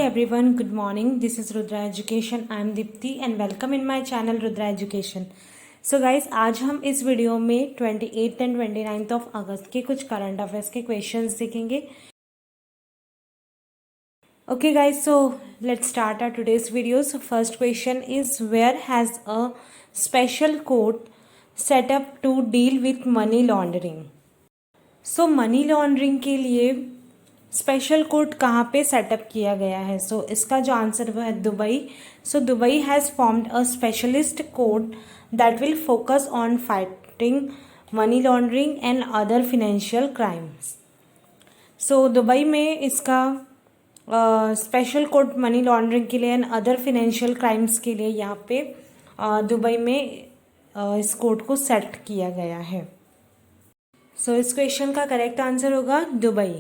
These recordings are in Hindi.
everyone, good morning. This is Rudra Education. I am Dipti and welcome in my channel Rudra Education. So guys, आज हम इस वीडियो में 28th एंड 29th ऑफ अगस्त के कुछ करंट अफेयर्स के क्वेश्चंस देखेंगे. Okay guys, so let's start our today's video. So first question is, where has a special court set up to deal with money laundering? So money laundering के लिए स्पेशल कोर्ट कहाँ पे सेटअप किया गया है? सो इसका जो आंसर वो है Dubai. So Dubai has formed a specialist court that will focus on fighting money laundering and other financial crimes. So Dubai में इसका स्पेशल कोर्ट मनी लॉन्ड्रिंग के लिए एंड अदर फिनेंशियल क्राइम्स के लिए यहाँ पे दुबई में इस कोर्ट को सेट किया गया है. सो इस क्वेश्चन का करेक्ट आंसर होगा Dubai.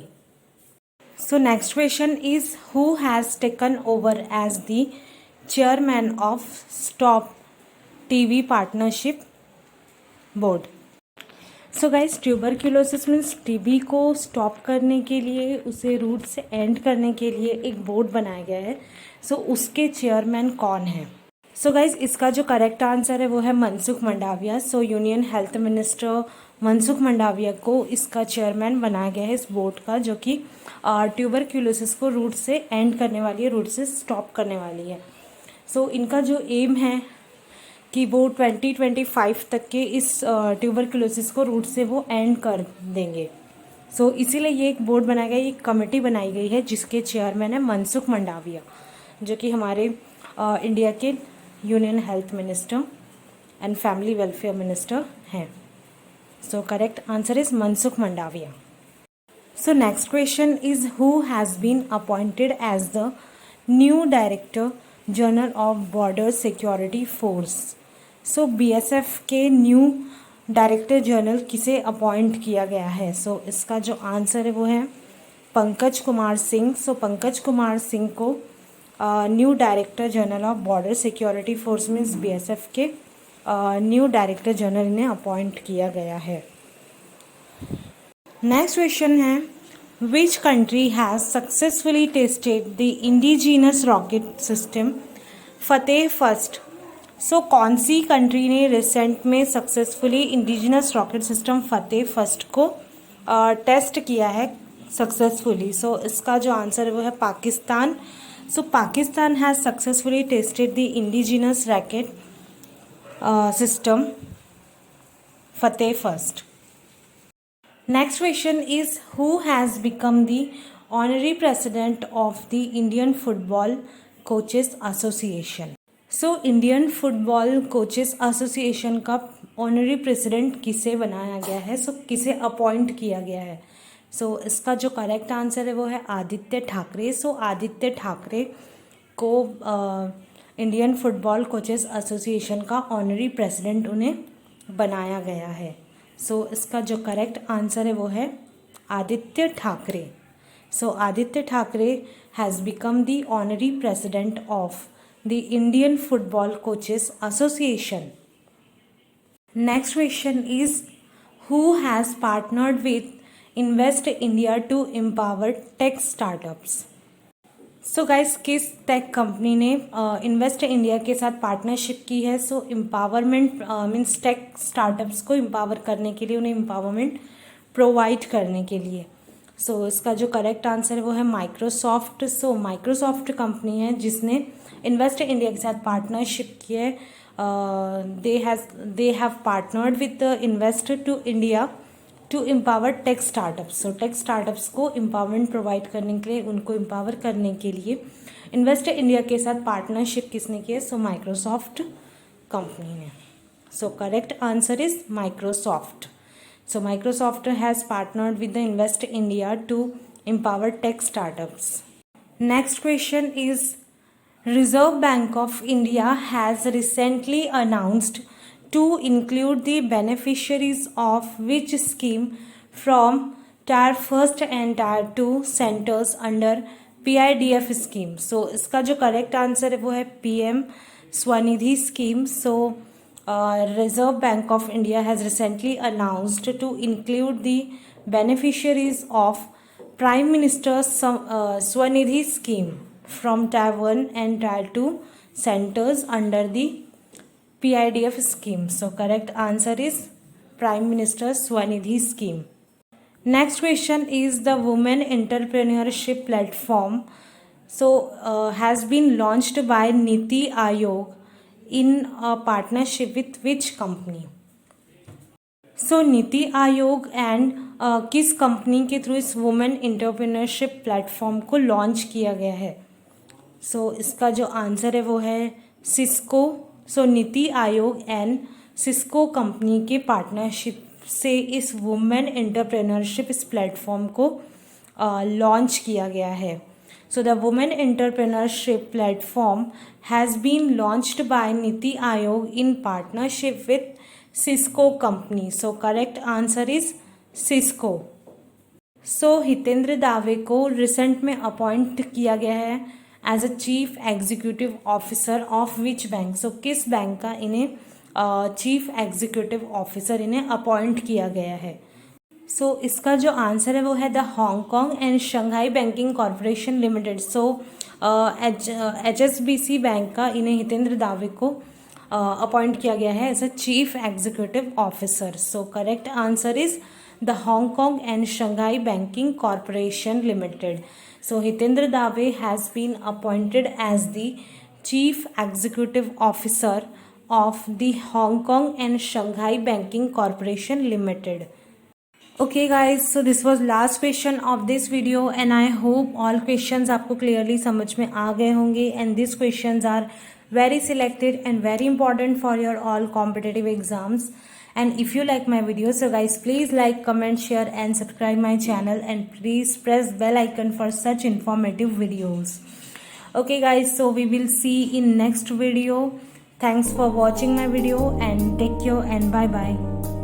So next question is, who has taken over as the chairman of Stop TB Partnership Board? So guys, tuberculosis means TB को स्टॉप करने के लिए, उसे रूट से एंड करने के लिए एक बोर्ड बनाया गया है. सो उसके चेयरमैन कौन है? सो गाइज इसका जो करेक्ट आंसर है वो है मनसुख मंडाविया. सो union health minister Mansukh Mandaviya को इसका चेयरमैन बनाया गया है इस बोर्ड का, जो कि ट्यूबरक्यूलोसिस को रूट से एंड करने वाली है, रूट से स्टॉप करने वाली है. सो इनका जो एम है कि वो 2025 तक के इस ट्यूबरक्यूलोसिस को रूट से वो एंड कर देंगे. सो इसीलिए ये एक बोर्ड बनाया गया, एक कमेटी बनाई गई है जिसके चेयरमैन है मनसुख मंडाविया, जो कि हमारे इंडिया के union health minister and family welfare minister हैं. So correct answer is Mansukh Mandaviya. So next question is, who has been appointed as the new Director General of Border Security Force? So BSF के न्यू डायरेक्टर जनरल किसे अपॉइंट किया गया है? सो इसका जो आंसर है वो है पंकज कुमार सिंह. सो पंकज कुमार सिंह को new director general of border security force means BSF के न्यू डायरेक्टर जनरल ने अपॉइंट किया गया है. नेक्स्ट क्वेश्चन है, which country has successfully tested the indigenous rocket system Fateh first? So कौन सी कंट्री ने रिसेंट में successfully indigenous rocket system Fateh first को टेस्ट किया है सक्सेसफुली? सो इसका जो आंसर है वो है Pakistan. So Pakistan has successfully tested the indigenous rocket system Fateh first. Next question is, who has become the honorary president of the Indian Football Coaches Association? So Indian Football Coaches Association का ऑनरी प्रेसिडेंट किसे बनाया गया है? सो किसे अपॉइंट किया गया है? सो इसका जो करेक्ट आंसर है वो है आदित्य ठाकरे. सो आदित्य ठाकरे को इंडियन फुटबॉल कोचेस एसोसिएशन का ऑनरी प्रेसिडेंट उन्हें बनाया गया है. सो इसका जो करेक्ट आंसर है वो है Aaditya Thackeray. So Aaditya Thackeray has become the honorary president of the Indian football coaches association. Next question is, who has partnered with invest India to empower tech startups? So guys किस टेक कंपनी ने इन्वेस्ट इंडिया के साथ पार्टनरशिप की है? So empowerment means tech startups को एम्पावर करने के लिए, उन्हें एम्पावरमेंट प्रोवाइड करने के लिए. सो इसका जो करेक्ट आंसर है वो है माइक्रोसॉफ्ट. सो माइक्रोसॉफ्ट कंपनी है जिसने इन्वेस्ट इंडिया के साथ पार्टनरशिप की है. They have partnered with Invest to India to empower tech startups. So tech startups को एम्पावरमेंट प्रोवाइड करने के लिए, उनको एम्पावर करने के लिए इन्वेस्ट इंडिया के साथ पार्टनरशिप किसने की है? सो माइक्रोसॉफ्ट कंपनी ने. So correct answer is Microsoft. So Microsoft has partnered with the Invest India to empower tech startups. Next question is, reserve bank of India has recently announced to include the beneficiaries of which scheme from Tier 1 and Tier 2 centers under PIDF scheme? So इसका जो करेक्ट आंसर है वो है PM Svanidhi scheme. So reserve bank of India has recently announced to include the beneficiaries of prime minister Svanidhi scheme from Tier 1 and Tier 2 centers under the PIDF scheme. So correct answer is Prime Minister Swanidhi scheme. Next question is the Women Entrepreneurship Platform. So has been launched by Niti Aayog in a partnership with which company? So NITI Aayog and किस कंपनी के थ्रू इस वुमेन एंटरप्रेन्योरशिप प्लेटफॉर्म को लॉन्च किया गया है? सो इसका जो आंसर है वो है Cisco. So NITI Aayog and Cisco company के पार्टनरशिप से इस वुमेन एंटरप्रेन्योरशिप इस प्लेटफॉर्म को लॉन्च किया गया है. So the Women Entrepreneurship Platform has been launched by Niti Aayog in partnership with Cisco company. So correct answer is Cisco. So Hitendra Dave को रिसेंट में अपॉइंट किया गया है as a chief executive officer of which bank. So किस बैंक का इन्हें चीफ एग्जीक्यूटिव ऑफिसर इन्हें अपॉइंट किया गया है? सो इसका जो आंसर है वो है the Hong Kong and Shanghai banking corporation limited. So HSBC bank का इन्हें हितेंद्र दावे को अपॉइंट किया गया है as a chief executive officer. So correct answer is the Hong Kong and Shanghai banking corporation limited. So Hitendra Dave has been appointed as the chief executive officer of the Hong Kong and Shanghai banking corporation limited. Okay guys, so this was last question of this video and I hope all questions आपको clearly समझ में आ गए होंगे and these questions are very selected and very important for your all competitive exams. And if you like my videos, so guys please like, comment, share and subscribe my channel and please press bell icon for such informative videos. Okay guys, so we will see in next video. Thanks for watching my video and take care and bye bye.